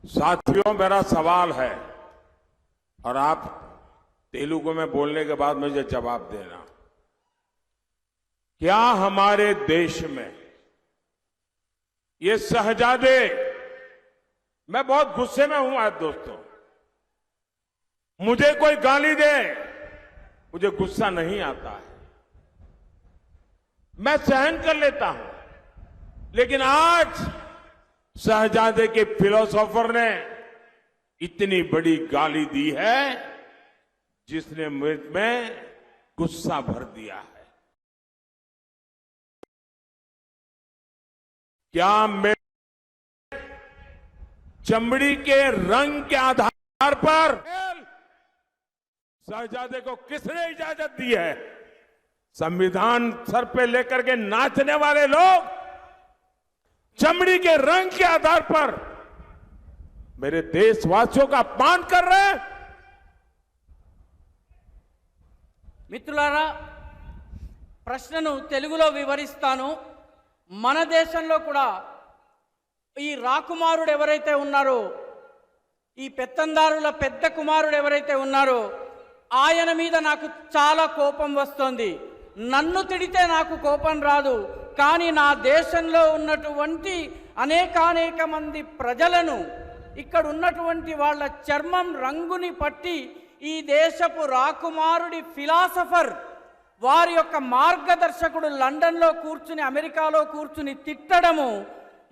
साथियों, मेरा सवाल है और आप तेलुगु में बोलने के बाद मुझे जवाब देना। क्या हमारे देश में ये शहजादे, मैं बहुत गुस्से में हूं आज दोस्तों, मुझे कोई गाली दे मुझे गुस्सा नहीं आता है, मैं सहन कर लेता हूं, लेकिन आज शहजादे के फिलोसोफर ने इतनी बड़ी गाली दी है जिसने मुझ में गुस्सा भर दिया है। क्या मेरे चमड़ी के रंग के आधार पर शहजादे को किसने इजाजत दी है? संविधान सर पे लेकर के नाचने वाले लोग चमड़ी के रंग के आधार पर मेरे देशवासियों का अपमान कर रहे हैं। మిత్రులారా, ప్రశ్నను తెలుగులో వివరిస్తాను. మన దేశంలో కూడా ఈ రాకుమారుడు ఎవరైతే ఉన్నారో, ఈ పెత్తందారుల పెద్ద కుమారుడు ఎవరైతే ఉన్నారో, ఆయన మీద నాకు చాలా కోపం వస్తుంది. నన్ను తిడితే నాకు కోపం రాదు, కానీ నా దేశంలో ఉన్నటువంటి అనేక మంది ప్రజలను, ఇక్కడ ఉన్నటువంటి వాళ్ళ చర్మం రంగుని పట్టి ఈ దేశపు రాకుమారుడి ఫిలాసఫర్, వారి యొక్క మార్గదర్శకుడు లండన్లో కూర్చుని, అమెరికాలో కూర్చుని తిట్టడము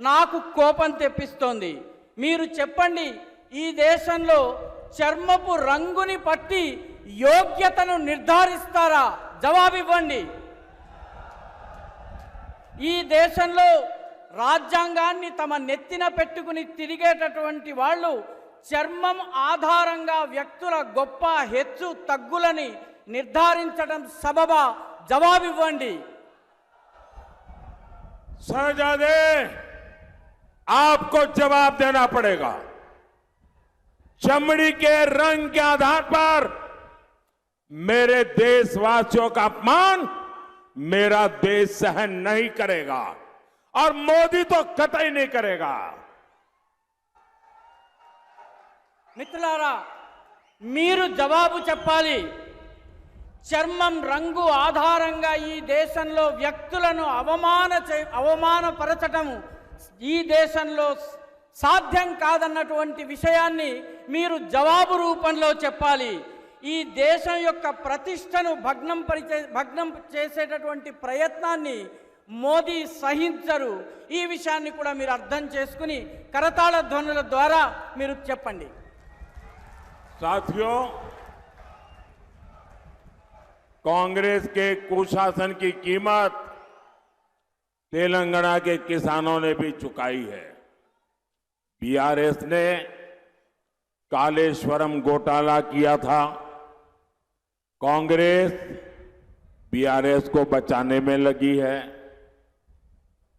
నాకు కోపం తెప్పిస్తోంది. మీరు చెప్పండి, ఈ దేశంలో చర్మపు రంగుని పట్టి యోగ్యతను నిర్ధారిస్తారా? జవాబివ్వండి. ఈ దేశంలో రాజ్యాంగాన్ని తమ నెత్తిన పెట్టుకుని తిరిగేటటువంటి వాళ్ళు చర్మం ఆధారంగా వ్యక్తుల గొప్ప హెచ్చు తగ్గులని నిర్ధారించడం సబబా? జవాబివ్వండి. शहजादे, आपको जवाब देना पड़ेगा। चमड़ी के रंग के आधार पर मेरे देशवासियों का अपमान मेरा देश सहन नहीं करेगा और मोदी तो कतई नहीं करेगा। మిత్రులారా, మీరు జవాబు చెప్పాలి. చర్మం రంగు ఆధారంగా ఈ దేశంలో వ్యక్తులను అవమానపరచటం ఈ దేశంలో సాధ్యం కాదన్నటువంటి విషయాన్ని మీరు జవాబు రూపంలో చెప్పాలి. ఈ దేశం యొక్క ప్రతిష్టను భగ్నం చేసేటటువంటి ప్రయత్నాన్ని మోదీ సహించరు. ఈ విషయాన్ని కూడా మీరు అర్థం చేసుకుని కరతాళ ధ్వనుల ద్వారా మీరు చెప్పండి. साथियों, कांग्रेस के कुशासन की कीमत तेलंगाना के किसानों ने भी चुकाई है। बीआरएस ने कालेश्वरम घोटाला किया था, कांग्रेस बीआरएस को बचाने में लगी है।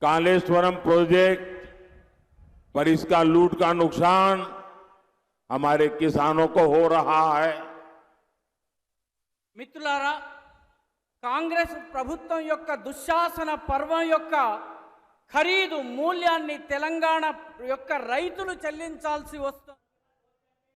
कालेश्वरम प्रोजेक्ट पर इसका लूट का नुकसान हमारे किसानों को हो रहा है। మిత్రులారా, కాంగ్రెస్ ప్రభుత్వం యొక్క దుశ్శాసన పర్వం యొక్క ఖరీదు మూల్యాన్ని తెలంగాణ యొక్క రైతులు చెల్లించాల్సి వస్తుంది.